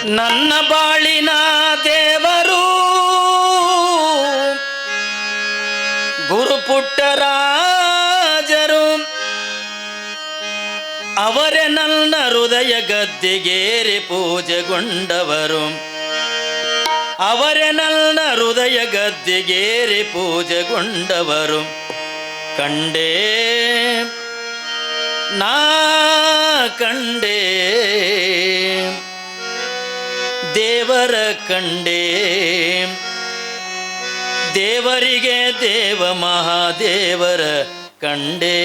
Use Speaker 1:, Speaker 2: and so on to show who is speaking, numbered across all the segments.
Speaker 1: ನನ್ನ ಬಾಳಿನ ದೇವರು ಗುರುಪುಟ್ಟರಾಜರು, ಅವರೇ ನನ್ನ ಹೃದಯ ಗದ್ದೆಗೇರಿ ಪೂಜೆಗೊಂಡವರು, ಅವರೇ ನನ್ನ ಹೃದಯ ಗದ್ದೆಗೇರಿ ಪೂಜೆಗೊಂಡವರು. ಕಂಡೇ ನಾ ಕಂಡೇ ದೇವರ ಕಂಡೇ, ದೇವರಿಗೆ ದೇವ ಮಹಾದೇವರ ಕಂಡೇ.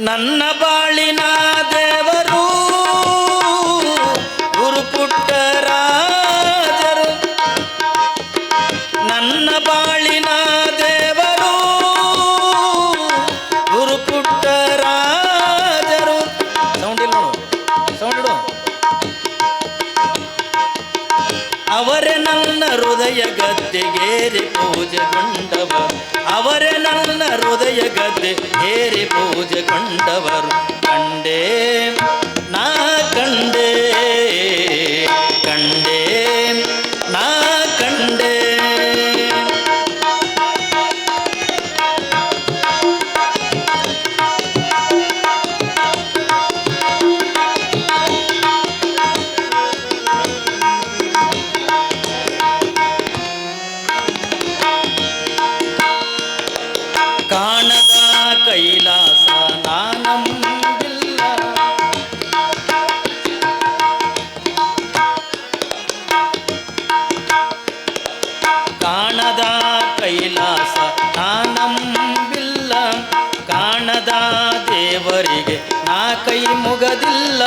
Speaker 1: ನನ್ನ ಬಾಳಿನ ದೇವರು ಗುರುಪುಟ್ಟರಾಜರು, ನನ್ನ ಬಾಳಿನ ದೇವರು ಗುರುಪುಟ್ಟರಾಜರು. ಸೌಂಡ್ ಇಲ್ಲ ನೋಡು, ಸೌಂಡ್ ಇಡು. ಅವರೇ ನನ್ನ ಹೃದಯ ಗದ್ದೆಗೇರಿ ಪೂಜೆಗೊಂಡವರು, ಅವರೇ ನನ್ನ ಹೃದಯ ಗದ್ದೆ ಏರಿ ಪೂಜೆಗೊಂಡವರು. ಕಂಡೇ ನಾ ಕಂಡೇ ಕಂಡೇ ನಾ ಕಂಡೇ. ಕಾಣದ ಕೈಲಾಸ ನಾನಂಬಿಲ್ಲ, ಕಾಣದ ಕೈಲಾಸ ನಾನಂಬಿಲ್ಲ, ಕಾಣದ ದೇವರಿಗೆ ನಾ ಕೈ ಮುಗದಿಲ್ಲ.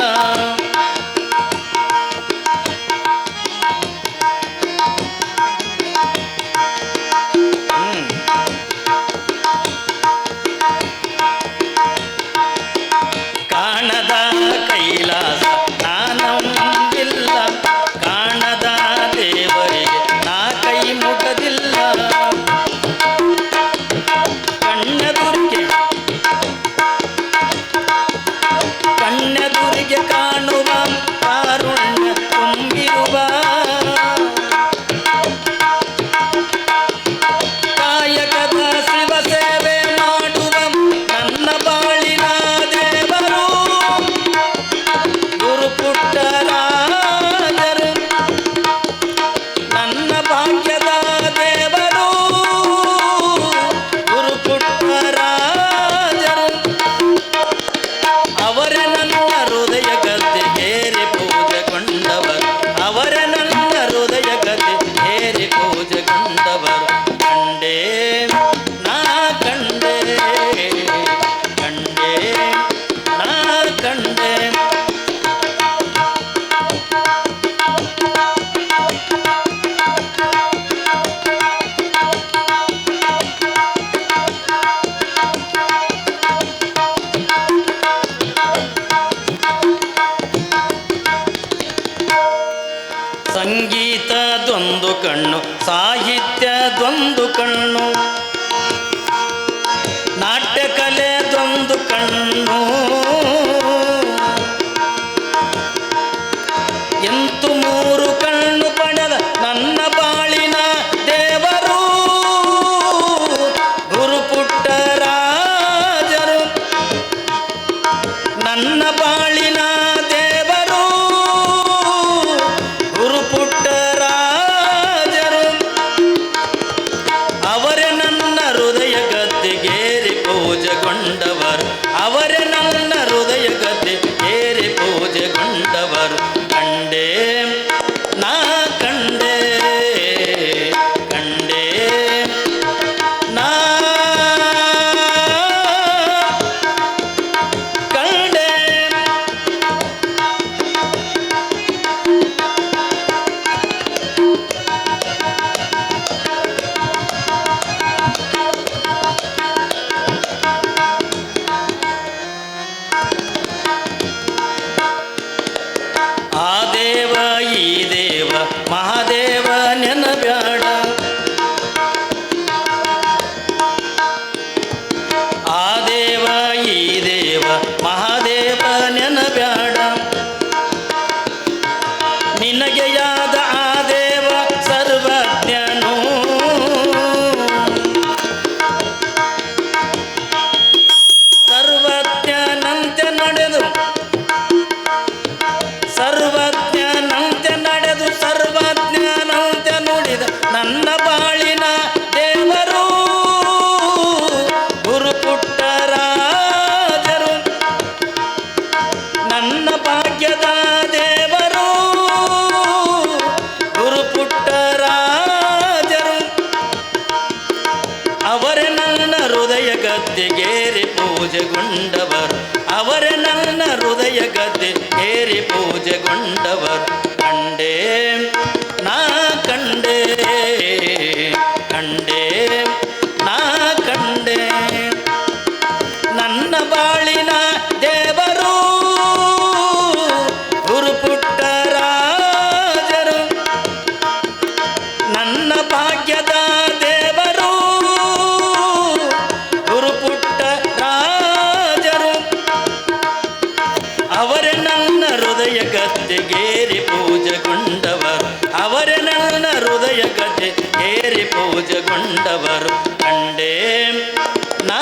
Speaker 1: ಕಾಣದ ಕೈಲಾಸ ನಾನಂಬಿಲ್ಲ, ಕಾಣದ ದೇವರಿಗೆ ನಾ ಕೈ ಮುಗದಿಲ್ಲ. ಕಣ್ಣೆದುರಿಗೆ ಕಣ್ಣೆದುರಿಗೆ ಕಾಣುವ ಕಾರುಣ್ಯ ತುಂಬಿರುವ, ಕಾಯಕದ ಶಿವ ಸೇವೆ ಮಾಡುವ ನನ್ನ ಬಾಳಿನ ದೇವರು ಗುರುಪುಟ್ಟರಾಜರು, ನನ್ನ ಭಾಗ್ಯದ ದೇವರು ಗುರುಪುಟ್ಟರಾಜರು. ಅವರೇ ನನ್ನ ಹೃದಯ ಗದ್ದೆಗೇರಿ ಪೂಜೆಗೊಂಡವರು, ಅವರೇ ನನ್ನ ಹೃದಯ ಗದ್ದೆಗೇರಿ ಪೂಜೆಗೊಂಡವರು. ಕಂಡೇ ನಾ ಕಂಡೇ ಕಂಡೇ ನಾ ಕಂಡೇ. ಸಂಗೀತದೊಂದು ಕಣ್ಣು, ಸಾಹಿತ್ಯದೊಂದು ಕಣ್ಣು, ನಾಟ್ಯ ಕಲೆದೊಂದು ಕಣ್ಣು, ಎಂತು ಮೂರು ಕಣ್ಣು ಪಡೆದ ನನ್ನ ಬಾಳಿನ ದೇವರು ಗುರುಪುಟ್ಟರಾಜರು, ನನ್ನ ಬಾಳಿನ ದೇವರು ಗುರುಪುಟ್ಟರಾಜರು. ಅವರೇ ಗದ್ದೆಗೇರಿ ಪೂಜೆಗೊಂಡವರು ಅವರೇ ನನ್ನ ಹೃದಯ ಗದ್ದೆಗೇರಿ ಪೂಜೆಗೊಂಡವರು ಕಂಡೇ ನಾ ಕಂಡೇ ಕಂಡೇ ನಾ ಕಂಡೇ ನನ್ನ ಬಾಳಿನ ದೇವರು ಗುರುಪುಟ್ಟರಾಜರು ನನ್ನ ಭಾಗ್ಯದ ದೇವರು ಗುರುಪುಟ್ಟರಾಜರು ಅವರೇ ನನ್ನ ಹೃದಯ ಗದ್ದೆಗೇರಿ ಪೂಜೆಗೊಂಡವರು ಅವರೇ ನನ್ನ ಹೃದಯ ಗದ್ದೆಗೇರಿ ಪೂಜೆಗೊಂಡವರು ಕಂಡೇ ನಾ